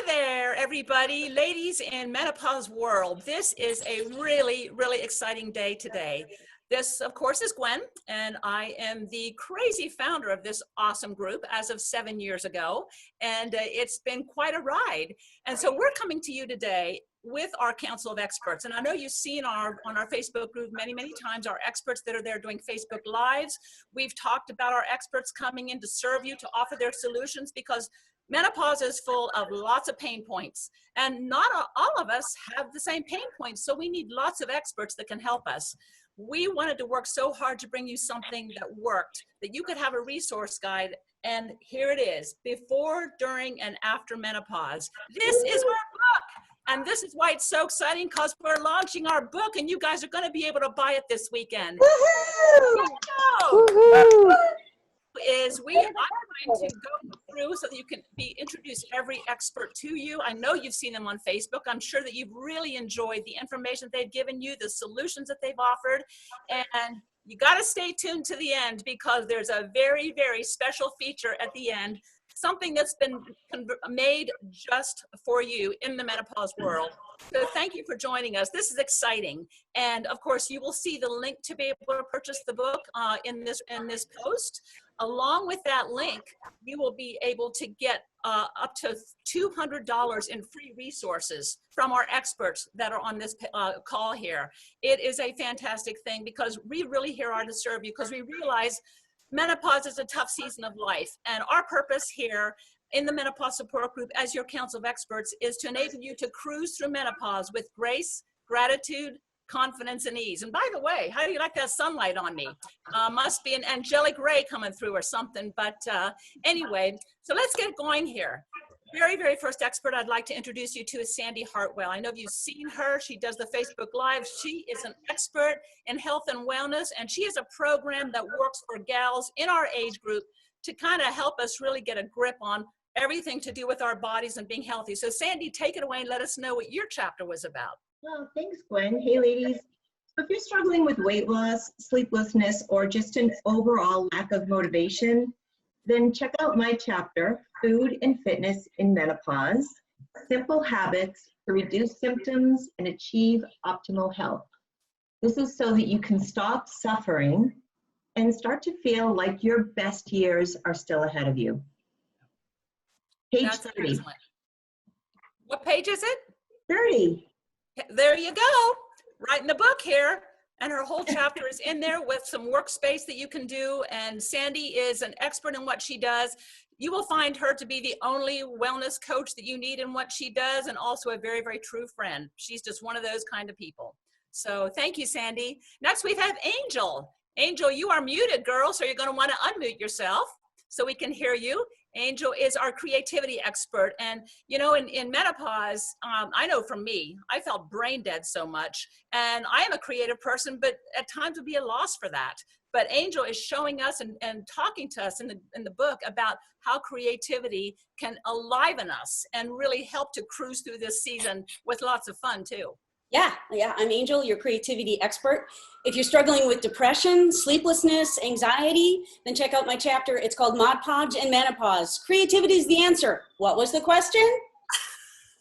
Hi there, everybody, ladies in menopause world. This is a really, really exciting day today. This, of course, is Gwen, and I am the crazy founder of this awesome group as of 7 years ago, and it's been quite a ride. And so we're coming to you today with our council of experts. And I know you've seen on our Facebook group many, many times our experts that are there doing Facebook Lives. We've talked about our experts coming in to serve you, to offer their solutions, because menopause is full of lots of pain points, and not all of us have the same pain points, so we need lots of experts that can help us. We wanted to work so hard to bring you something that worked, that you could have a resource guide, and here it is, Before, During, and After Menopause. This is our book, and this is why it's so exciting, because we're launching our book, and you guys are going to be able to buy it this weekend. Woohoo! I'm going to go through so that you can be introduce every expert to you. I know you've seen them on Facebook. I'm sure that you've really enjoyed the information they've given you, the solutions that they've offered, and you got to stay tuned to the end, because there's a very, very special feature at the end, something that's been made just for you in the menopause world. So thank you for joining us. This is exciting. And of course, you will see the link to be able to purchase the book in this post. Along with that link, you will be able to get up to $200 in free resources from our experts that are on this call here. It is a fantastic thing, because we really here are to serve you, because we realize menopause is a tough season of life. And our purpose here in the Menopause Support Group as your council of experts is to enable you to cruise through menopause with grace, gratitude, confidence, and ease. And by the way, how do you like that sunlight on me? Must be an angelic ray coming through or something. But anyway, so let's get going here. Very, very first expert I'd like to introduce you to is Sandy Hartwell. I know you've seen her. She does the Facebook Live. She is an expert in health and wellness, and she has a program that works for gals in our age group to kind of help us really get a grip on everything to do with our bodies and being healthy. So Sandy, take it away and let us know what your chapter was about. Well, thanks, Gwen. Hey, ladies. So if you're struggling with weight loss, sleeplessness, or just an overall lack of motivation, then check out my chapter, Food and Fitness in Menopause, Simple Habits to Reduce Symptoms and Achieve Optimal Health. This is so that you can stop suffering and start to feel like your best years are still ahead of you. Page 30. Excellent. What page is it? 30. There you go, right in the book here. And her whole chapter is in there with some workspace that you can do. And Sandy is an expert in what she does. You will find her to be the only wellness coach that you need in what she does, and also a very, very true friend. She's just one of those kind of people. So thank you, Sandy. Next, we have Anjl. Anjl, you are muted, girl, so you're going to want to unmute yourself so we can hear you. Anjl is our creativity expert. And, you know, in menopause, I know from me, I felt brain dead so much. And I am a creative person, but at times would be a loss for that. But Anjl is showing us and talking to us in the book about how creativity can enliven us and really help to cruise through this season with lots of fun, too. Yeah, I'm Anjl, your creativity expert. If you're struggling with depression, sleeplessness, anxiety, then check out my chapter. It's called Mod Podge and Menopause. Creativity is the answer. What was the question?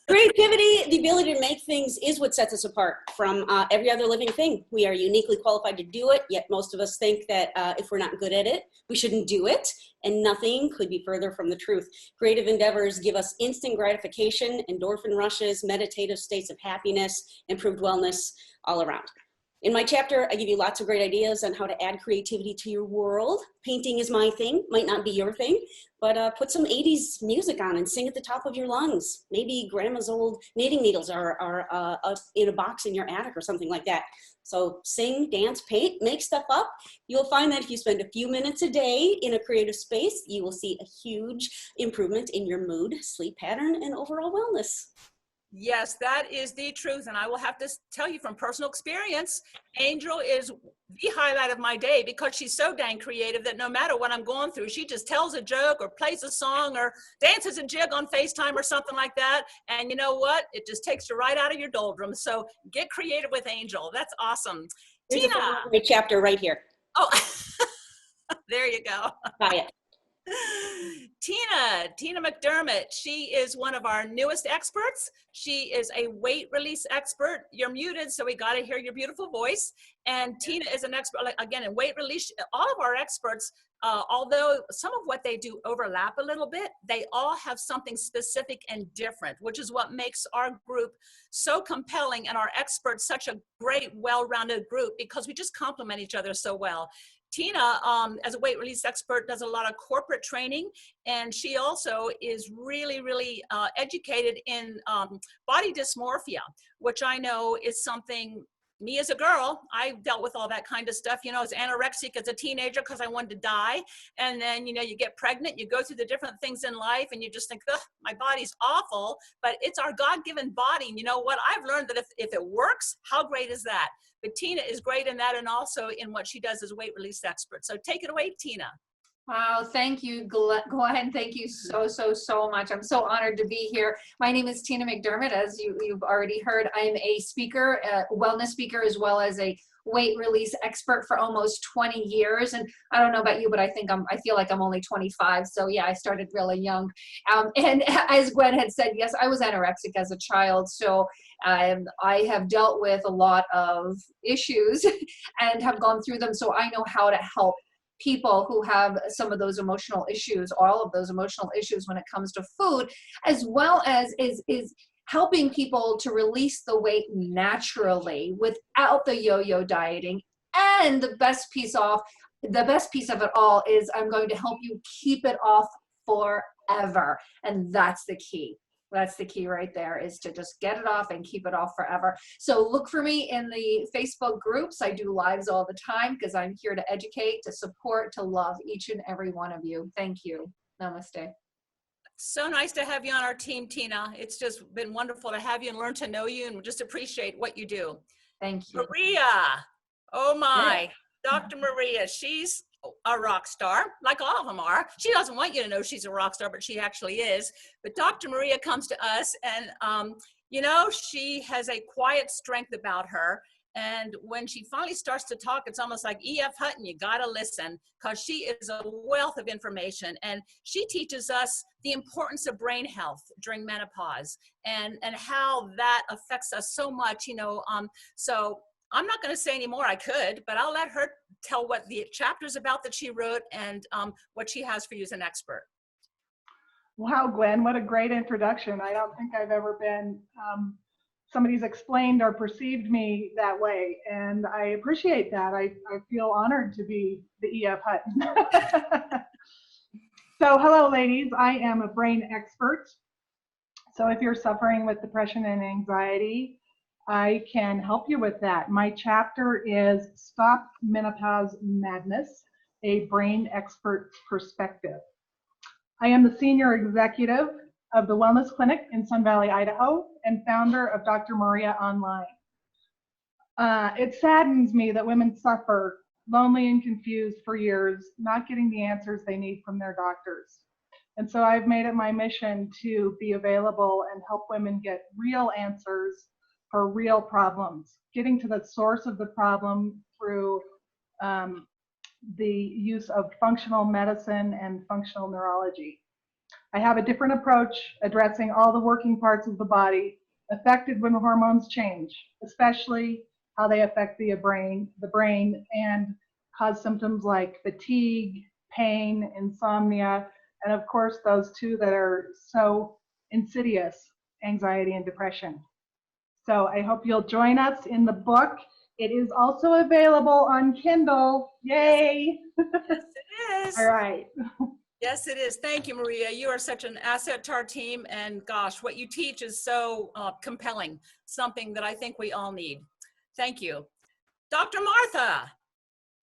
Creativity, the ability to make things, is what sets us apart from every other living thing. We are uniquely qualified to do it, yet most of us think that if we're not good at it, we shouldn't do it, and nothing could be further from the truth. Creative endeavors give us instant gratification, endorphin rushes, meditative states of happiness, improved wellness all around. In my chapter, I give you lots of great ideas on how to add creativity to your world. Painting is my thing, might not be your thing, but put some 80s music on and sing at the top of your lungs. Maybe grandma's old knitting needles are in a box in your attic or something like that. So sing, dance, paint, make stuff up. You'll find that if you spend a few minutes a day in a creative space, you will see a huge improvement in your mood, sleep pattern, and overall wellness. Yes, that is the truth. And I will have to tell you from personal experience, Anjl is the highlight of my day, because she's so dang creative that no matter what I'm going through, she just tells a joke or plays a song or dances a jig on FaceTime or something like that. And you know what? It just takes you right out of your doldrums. So get creative with Anjl. That's awesome. There's Tina. a great chapter right here. Oh, there you go. Buy it. Tina McDermott, she is one of our newest experts. She is a weight release expert. You're muted, so we got to hear your beautiful voice. And Tina is an expert, like, again, in weight release. All of our experts, although some of what they do overlap a little bit, they all have something specific and different, which is what makes our group so compelling and our experts such a great, well-rounded group, because we just complement each other so well. Tina, as a weight release expert, does a lot of corporate training, and she also is really educated in body dysmorphia, which I know is something, me as a girl, I dealt with all that kind of stuff. You know, I was anorexic as a teenager because I wanted to die. And then, you know, you get pregnant, you go through the different things in life, and you just think, ugh, my body's awful, but it's our God-given body. And you know what? I've learned that if it works, how great is that? But Tina is great in that, and also in what she does as a weight release expert. So take it away, Tina. Wow, thank you, Gwen. Thank you so much. I'm so honored to be here. My name is Tina McDermott. As you've already heard, I'm a speaker, a wellness speaker, as well as a weight release expert for almost 20 years. And I don't know about you, but I feel like I'm only 25. So yeah, I started really young. And as Gwen had said, yes, I was anorexic as a child. So I have dealt with a lot of issues and have gone through them. So I know how to help people who have some of those emotional issues, all of those emotional issues when it comes to food, as well as is helping people to release the weight naturally without the yo-yo dieting. And the best piece of it all is I'm going to help you keep it off forever. And that's the key. That's the key right there, is to just get it off and keep it off forever. So look for me in the Facebook groups. I do lives all the time because I'm here to educate, to support, to love each and every one of you. Thank you. Namaste. So nice to have you on our team, Tina. It's just been wonderful to have you and learn to know you, and just appreciate what you do. Thank you. Maria, oh my, yeah. Dr. Maria, she's a rock star, like all of them are. She doesn't want you to know she's a rock star, but she actually is. But Dr. Maria comes to us, and you know, she has a quiet strength about her. And when she finally starts to talk, it's almost like E.F. Hutton, you gotta listen, because she is a wealth of information. And she teaches us the importance of brain health during menopause, and how that affects us so much, you know. So I'm not going to say any more. I could, but I'll let her tell what the chapter's about that she wrote, and what she has for you as an expert. Wow, Gwen, what a great introduction. I don't think I've ever been, somebody's explained or perceived me that way, and I appreciate that. I feel honored to be the E.F. Hutton. So hello, ladies. I am a brain expert. So if you're suffering with depression and anxiety, I can help you with that. My chapter is Stop Menopause Madness, a brain expert perspective. I am the senior executive of the Wellness Clinic in Sun Valley, Idaho, and founder of Dr. Maria Online. It saddens me that women suffer lonely and confused for years, not getting the answers they need from their doctors. And so I've made it my mission to be available and help women get real answers for real problems, getting to the source of the problem through the use of functional medicine and functional neurology. I have a different approach addressing all the working parts of the body affected when hormones change, especially how they affect the brain and cause symptoms like fatigue, pain, insomnia, and of course those two that are so insidious, anxiety and depression. So I hope you'll join us in the book. It is also available on Kindle. Yay! Yes, it is. All right. Yes, it is. Thank you, Maria. You are such an asset to our team, and gosh, what you teach is so compelling, something that I think we all need. Thank you. Dr. Martha.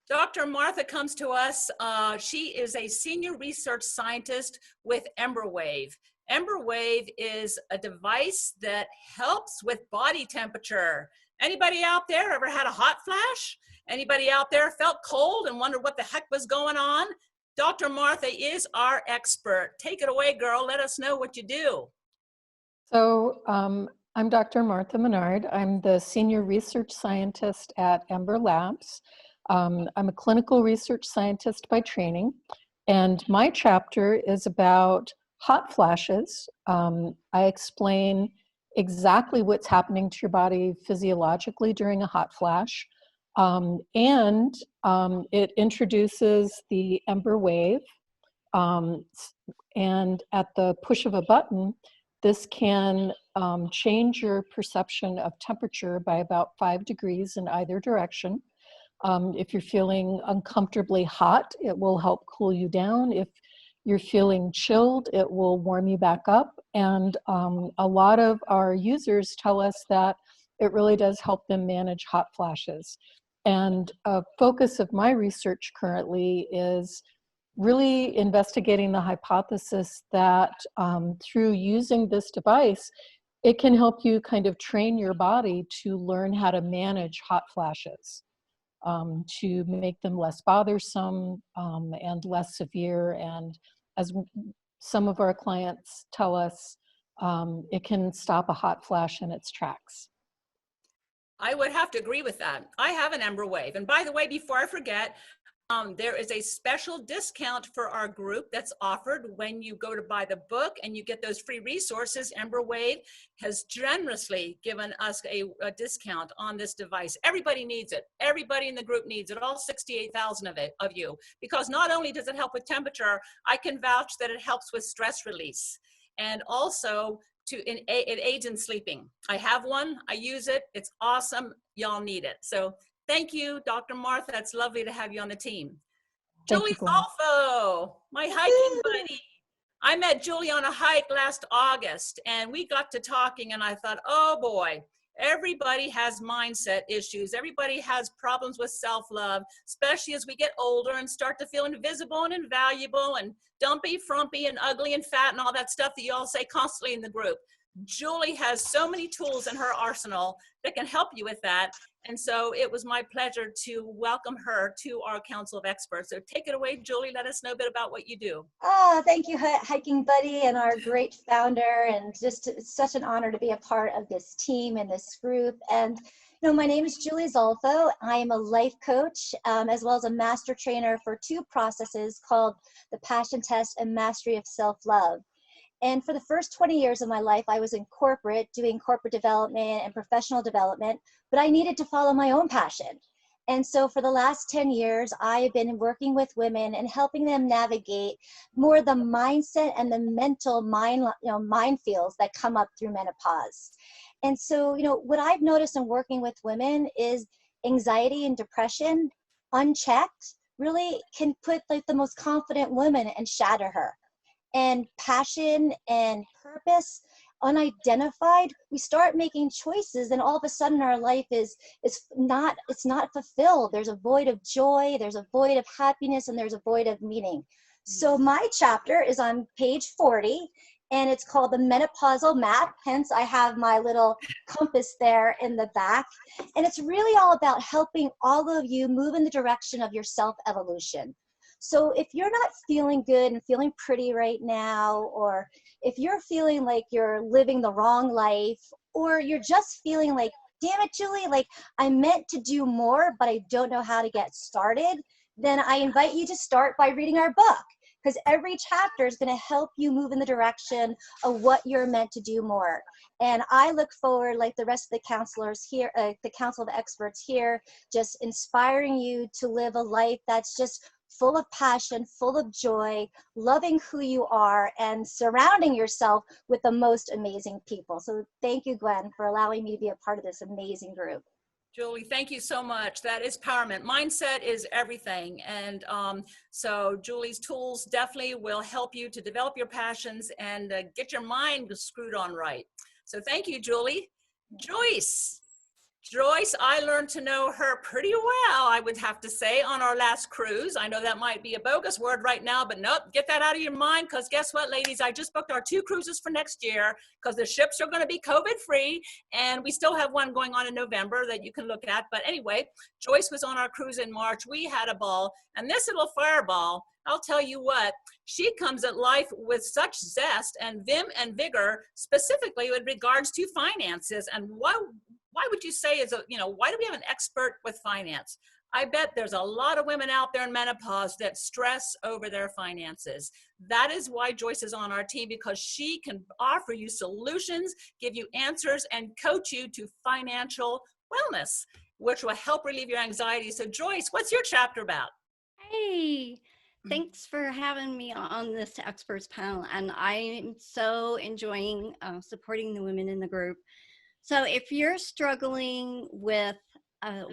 Dr. Martha comes to us. She is a senior research scientist with Embr. Embr is a device that helps with body temperature. Anybody out there ever had a hot flash? Anybody out there felt cold and wondered what the heck was going on? Dr. Martha is our expert. Take it away, girl. Let us know what you do. So I'm Dr. Martha Menard. I'm the senior research scientist at Embr Labs. I'm a clinical research scientist by training. And my chapter is about hot flashes. I explain exactly what's happening to your body physiologically during a hot flash. And it introduces the Embr wave. And at the push of a button, this can change your perception of temperature by about 5 degrees in either direction. If you're feeling uncomfortably hot, it will help cool you down. If you're feeling chilled, it will warm you back up. And a lot of our users tell us that it really does help them manage hot flashes. And a focus of my research currently is really investigating the hypothesis that through using this device, it can help you kind of train your body to learn how to manage hot flashes, to make them less bothersome and less severe. And as some of our clients tell us, it can stop a hot flash in its tracks. I would have to agree with that. I have an Embr wave. And by the way, before I forget, there is a special discount for our group that's offered when you go to buy the book and you get those free resources. Embr Wave has generously given us a discount on this device. Everybody needs it. Everybody in the group needs it, all 68,000 of you, because not only does it help with temperature, I can vouch that it helps with stress release. And also, it aids in sleeping. I have one, I use it, it's awesome, y'all need it. So thank you, Dr. Martha, it's lovely to have you on the team. Julie Zolfo, my hiking buddy. I met Julie on a hike last August and we got to talking and I thought, oh boy, everybody has mindset issues. Everybody has problems with self-love, especially as we get older and start to feel invisible and invaluable and dumpy, frumpy, and ugly and fat and all that stuff that you all say constantly in the group. Julie has so many tools in her arsenal that can help you with that. And so it was my pleasure to welcome her to our Council of Experts. So take it away, Julie. Let us know a bit about what you do. Oh, thank you, Hiking Buddy, and our great founder. And just it's such an honor to be a part of this team and this group. And you know, my name is Julie Zolfo. I am a life coach as well as a master trainer for 2 processes called the Passion Test and Mastery of Self-Love. And for the first 20 years of my life, I was in corporate, doing corporate development and professional development, but I needed to follow my own passion. And so for the last 10 years, I've been working with women and helping them navigate more the mindset and the mental minefields that come up through menopause. And so, you know, what I've noticed in working with women is anxiety and depression, unchecked, really can put like the most confident woman and shatter her. And passion and purpose, unidentified, we start making choices and all of a sudden our life it's not fulfilled. There's a void of joy, there's a void of happiness, and there's a void of meaning. So my chapter is on page 40 and it's called the Menopausal Map. Hence I have my little compass there in the back. And it's really all about helping all of you move in the direction of your self-evolution. So if you're not feeling good and feeling pretty right now, or if you're feeling like you're living the wrong life, or you're just feeling like, damn it, Julie, like I meant to do more, but I don't know how to get started, then I invite you to start by reading our book, because every chapter is going to help you move in the direction of what you're meant to do more. And I look forward, like the rest of the counselors here, the Council of Experts here, just inspiring you to live a life that's just full of passion, full of joy, loving who you are, and surrounding yourself with the most amazing people. So thank you, Gwen, for allowing me to be a part of this amazing group. Julie, thank you so much. That is empowerment. Mindset is everything. And so Julie's tools definitely will help you to develop your passions and get your mind screwed on right. So thank you, Julie. Joyce, I learned to know her pretty well, I would have to say, on our last cruise. I know that might be a bogus word right now, but nope, get that out of your mind, because guess what, ladies? I just booked our 2 cruises for next year because the ships are going to be COVID-free, and we still have one going on in November that you can look at. But anyway, Joyce was on our cruise in March. We had a ball, and this little fireball, I'll tell you what, she comes at life with such zest and vim and vigor, specifically with regards to finances. And why would you say why do we have an expert with finance? I bet there's a lot of women out there in menopause that stress over their finances. That is why Joyce is on our team, because she can offer you solutions, give you answers, and coach you to financial wellness, which will help relieve your anxiety. So Joyce, what's your chapter about? Hey, thanks for having me on this experts panel. And I'm so enjoying supporting the women in the group. So if you're struggling with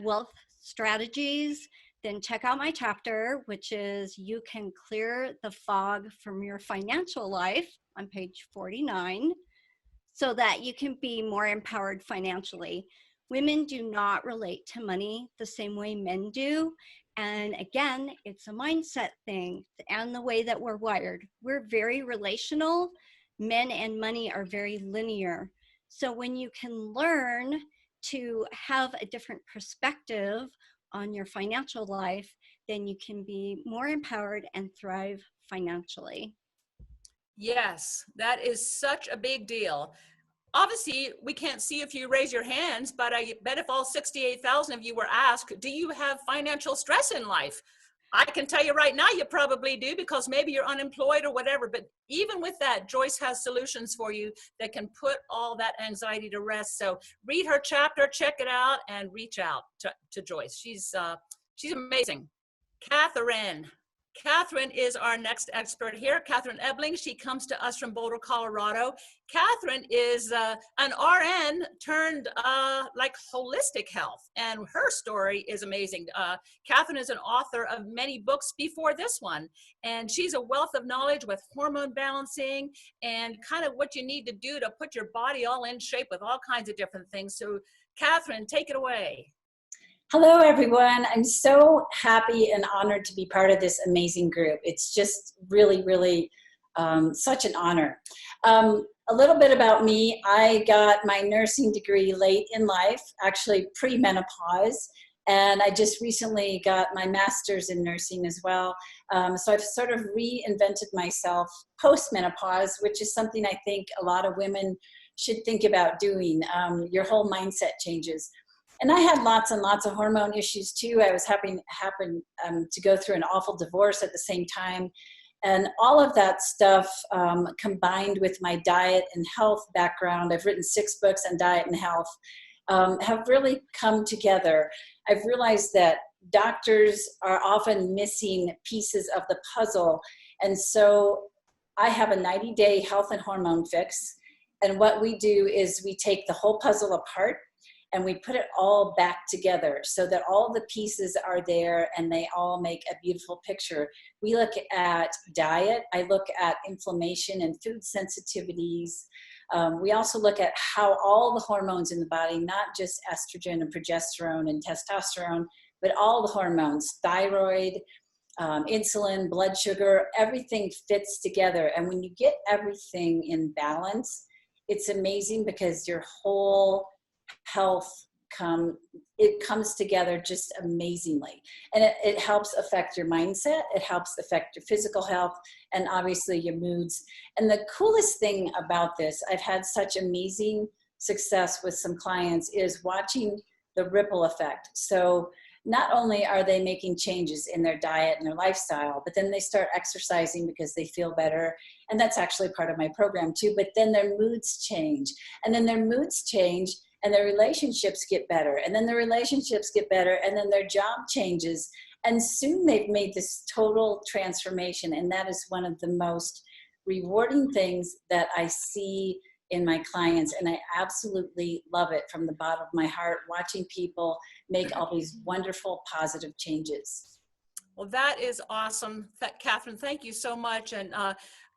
wealth strategies, then check out my chapter, which is You Can Clear the Fog from Your Financial Life on page 49, so that you can be more empowered financially. Women do not relate to money the same way men do. And again, it's a mindset thing and the way that we're wired. We're very relational. Men and money are very linear. So when you can learn to have a different perspective on your financial life, then you can be more empowered and thrive financially. Yes, that is such a big deal. Obviously, we can't see if you raise your hands, but I bet if all 68,000 of you were asked, do you have financial stress in life? I can tell you right now, you probably do, because maybe you're unemployed or whatever. But even with that, Joyce has solutions for you that can put all that anxiety to rest. So read her chapter, check it out, and reach out to Joyce. She's amazing. Catherine is our next expert here. Catherine Ebeling. She comes to us from Boulder, Colorado. Catherine is an RN turned like holistic health, and her story is amazing. Catherine is an author of many books before this one, and she's a wealth of knowledge with hormone balancing and kind of what you need to do to put your body all in shape with all kinds of different things. So Catherine, take it away. Hello, everyone. I'm so happy and honored to be part of this amazing group. It's just really, really such an honor. A little bit about me. I got my nursing degree late in life, actually pre-menopause, and I just recently got my master's in nursing as well. So I've sort of reinvented myself post-menopause, which is something I think a lot of women should think about doing. Your whole mindset changes. And I had lots and lots of hormone issues too. I was happened to go through an awful divorce at the same time. And all of that stuff combined with my diet and health background, I've written 6 books on diet and health, have really come together. I've realized that doctors are often missing pieces of the puzzle. And so I have a 90-day health and hormone fix. And what we do is we take the whole puzzle apart and we put it all back together so that all the pieces are there and they all make a beautiful picture. We look at diet. I look at inflammation and food sensitivities. We also look at how all the hormones in the body, not just estrogen and progesterone and testosterone, but all the hormones, thyroid, insulin, blood sugar, everything fits together. And when you get everything in balance, it's amazing because your whole health comes together just amazingly. And it helps affect your mindset, it helps affect your physical health, and obviously your moods. And the coolest thing about this, I've had such amazing success with some clients, is watching the ripple effect. So not only are they making changes in their diet and their lifestyle, but then they start exercising because they feel better. And that's actually part of my program too. But then their moods change, and then their moods change, and their relationships get better, and then their relationships get better, and then their job changes. And soon they've made this total transformation. And that is one of the most rewarding things that I see in my clients. And I absolutely love it from the bottom of my heart, watching people make all these wonderful, positive changes. Well, that is awesome. Catherine, thank you so much. And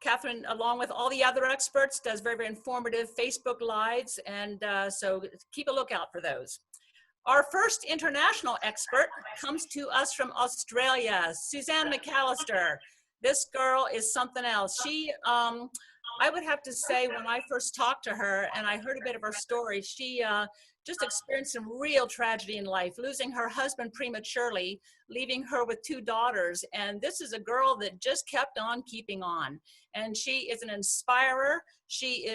Catherine, along with all the other experts, does very, very informative Facebook Lives. And so keep a lookout for those. Our first international expert comes to us from Australia, Susanne McAllister. This girl is something else. She, I would have to say, when I first talked to her and I heard a bit of her story, she just experienced some real tragedy in life, losing her husband prematurely, leaving her with 2 daughters. And this is a girl that just kept on keeping on. And she is an inspirer. She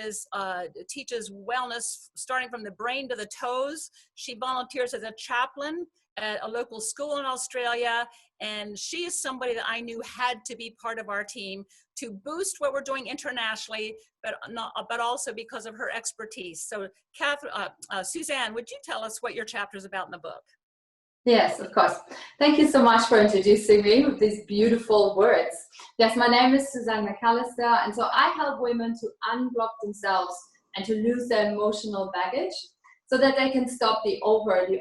teaches wellness starting from the brain to the toes. She volunteers as a chaplain at a local school in Australia, and she is somebody that I knew had to be part of our team to boost what we're doing internationally, but also because of her expertise. So Susanne, would you tell us what your chapter is about in the book? Yes, of course. Thank you so much for introducing me with these beautiful words. Yes, my name is Susanne McAllister, and so I help women to unblock themselves and to lose their emotional baggage so that they can stop the overeating,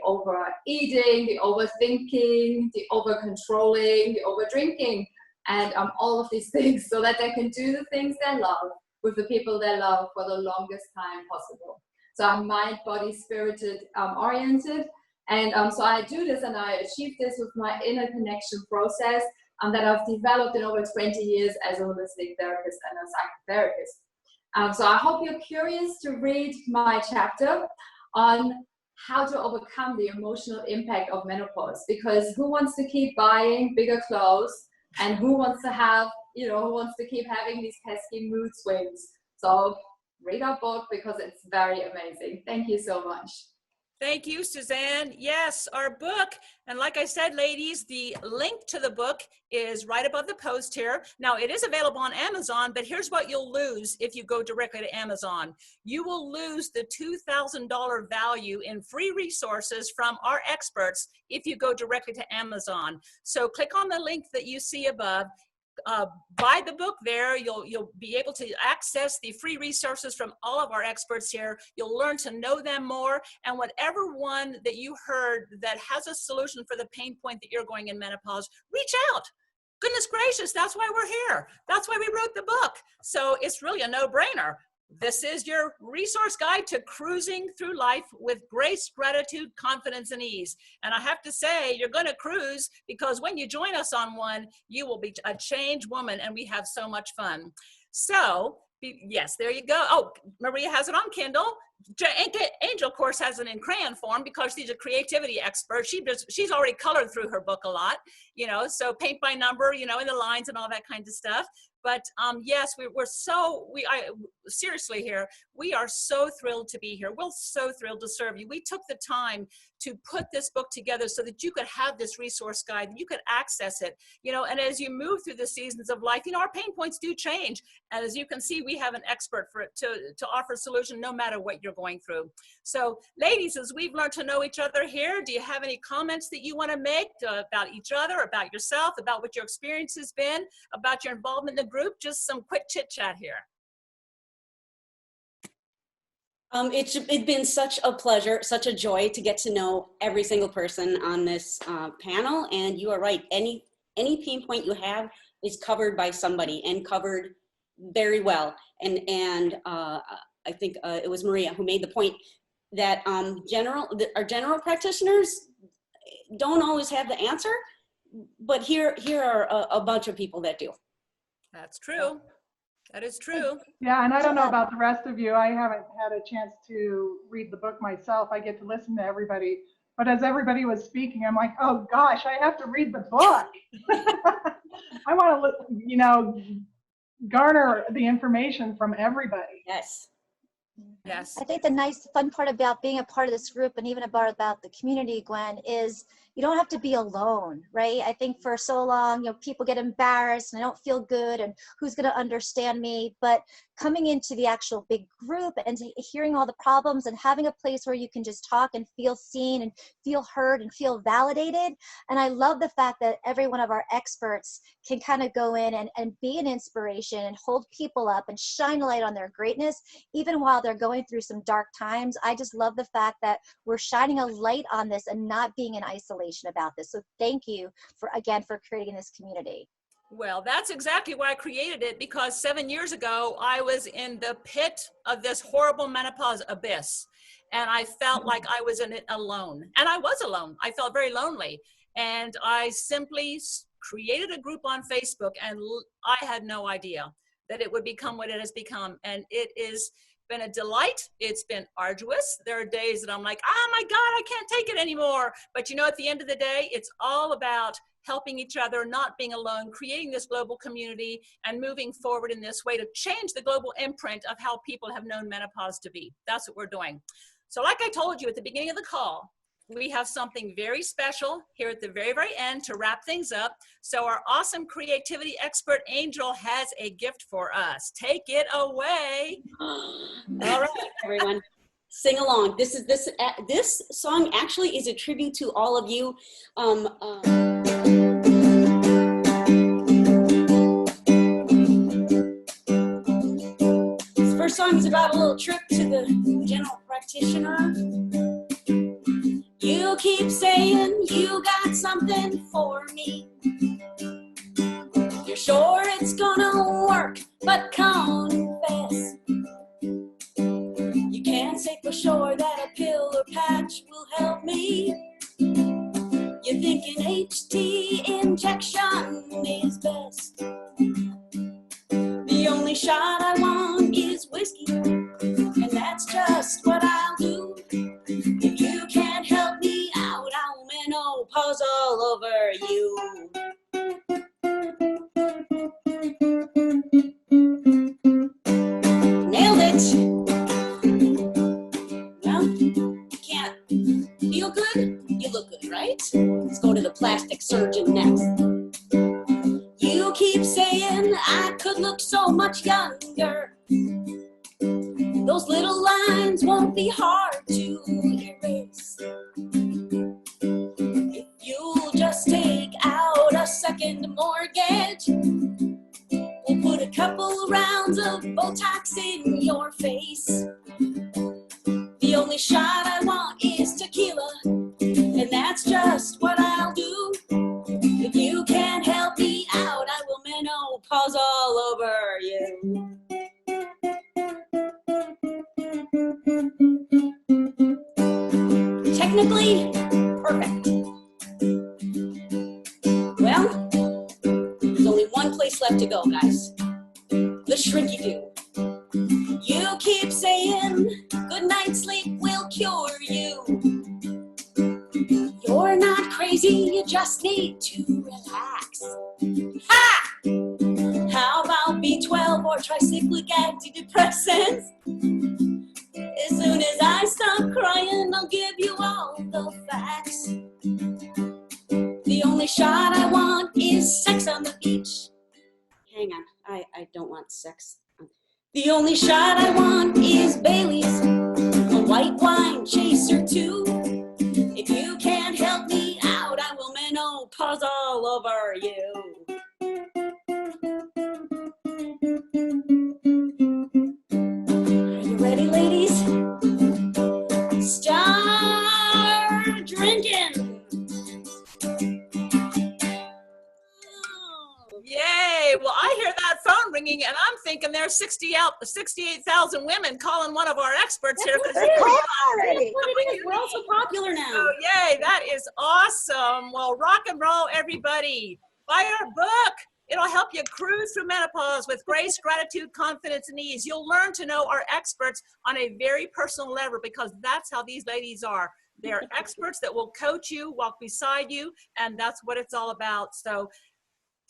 the overthinking, the over-controlling, the over-drinking, and all of these things, so that they can do the things they love with the people they love for the longest time possible. So I'm mind, body, spirited, oriented. And so I do this, and I achieve this with my inner connection process that I've developed in over 20 years as a holistic therapist and a psychotherapist. So I hope you're curious to read my chapter on how to overcome the emotional impact of menopause, because who wants to keep buying bigger clothes, and who wants to have, who wants to keep having these pesky mood swings? So read our book because it's very amazing. Thank you so much. Thank you, Susanne. Yes, our book. And like I said, ladies, the link to the book is right above the post here. Now, it is available on Amazon, but here's what you'll lose if you go directly to Amazon. You will lose the $2,000 value in free resources from our experts if you go directly to Amazon. So click on the link that you see above. Buy the book there. You'll be able to access the free resources from all of our experts here. You'll learn to know them more, and whatever one that you heard that has a solution for the pain point that you're going in menopause, reach out. Goodness gracious, that's why we're here. That's why we wrote the book. So it's really a no-brainer. This is your resource guide to cruising through life with grace, gratitude, confidence, and ease. And I have to say, you're going to cruise, because when you join us on one, you will be a changed woman, and we have so much fun. So, yes, there you go. Oh, Maria has it on Kindle. Anjl, of course, has it in crayon form because she's a creativity expert. She's already colored through her book a lot, so paint by number, in the lines and all that kind of stuff. But yes, seriously here, we are so thrilled to be here. We're so thrilled to serve you. We took the time to put this book together so that you could have this resource guide, you could access it, and as you move through the seasons of life, our pain points do change. And as you can see, we have an expert for it to offer a solution no matter what you're going through. So ladies, as we've learned to know each other here, do you have any comments that you want to make about each other, about yourself, about what your experience has been, about your involvement in the group? Just some quick chit chat here. It's been such a pleasure, such a joy to get to know every single person on this panel. And you are right, any pain point you have is covered by somebody, and covered very well. And I think it was Maria who made the point that our general practitioners don't always have the answer, but here are a bunch of people that do. That's true. That is true. Yeah, and I don't know about the rest of you. I haven't had a chance to read the book myself. I get to listen to everybody. But as everybody was speaking, I'm like, oh gosh, I have to read the book. I want to, garner the information from everybody. Yes. Yes. I think the nice, fun part about being a part of this group, and even about the community, Gwen, is you don't have to be alone, right? I think for so long, people get embarrassed and I don't feel good, and who's going to understand me? But coming into the actual big group and hearing all the problems and having a place where you can just talk and feel seen and feel heard and feel validated. And I love the fact that every one of our experts can kind of go in and be an inspiration and hold people up and shine a light on their greatness, even while they're going through some dark times. I just love the fact that we're shining a light on this and not being in isolation about this. So thank you for creating this community. Well, that's exactly why I created it, because 7 years ago, I was in the pit of this horrible menopause abyss. And I felt like I was in it alone. And I was alone. I felt very lonely. And I simply created a group on Facebook, and I had no idea that it would become what it has become. And it has been a delight. It's been arduous. There are days that I'm like, oh my God, I can't take it anymore. But at the end of the day, it's all about helping each other, not being alone, creating this global community, and moving forward in this way to change the global imprint of how people have known menopause to be. That's what we're doing. So like I told you at the beginning of the call, we have something very special here at the very, very end to wrap things up. So our awesome creativity expert, Anjl, has a gift for us. Take it away. All right, everyone. Sing along. This song actually is a tribute to all of you. This first song is about a little trip to the general practitioner. You keep saying you got something for me. You're sure it's gonna work, but confess. You can't say for sure that a pill or patch will help me. You're thinking HT injection is best. The only shot I want is whiskey, and that's just what I'll do. If you can't help me out, I'll menopause all over you. Nailed it! Feel good? You look good, right? Let's go to the plastic surgeon next. You keep saying I could look so much younger. Those little lines won't be hard to erase. If you'll just take out a second mortgage, we'll put a couple rounds of Botox in your face. The only shot I want is tequila, and that's just what I'll do. If you can't help me out, I will menopause all over you. Technically, perfect. Well, there's only one place left to go, guys. The shrinky-doo. You keep saying good night's sleep will cure you. You're not crazy, you just need to relax. Ha! How about B12 or tricyclic antidepressants? As soon as I stop crying, I'll give you all the facts. The only shot I want is sex on the beach. Hang on, I don't want sex. The only shot I want is Bailey's, a white wine chaser too. If you can't help me out, I will menopause all over you. Are you ready, ladies? Start drinking. Yay! Well, I hear that phone ringing, and I'm thinking there's 68,000 women calling one of our experts here. We're all so popular now. Oh, yay! That is awesome. Well, rock and roll, everybody. Buy our book. It'll help you cruise through menopause with grace, gratitude, confidence, and ease. You'll learn to know our experts on a very personal level because that's how these ladies are. They're experts that will coach you, walk beside you, and that's what it's all about. So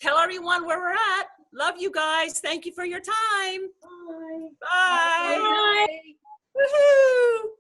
tell everyone where we're at. Love you guys. Thank you for your time. Bye. Bye. Bye. Woohoo!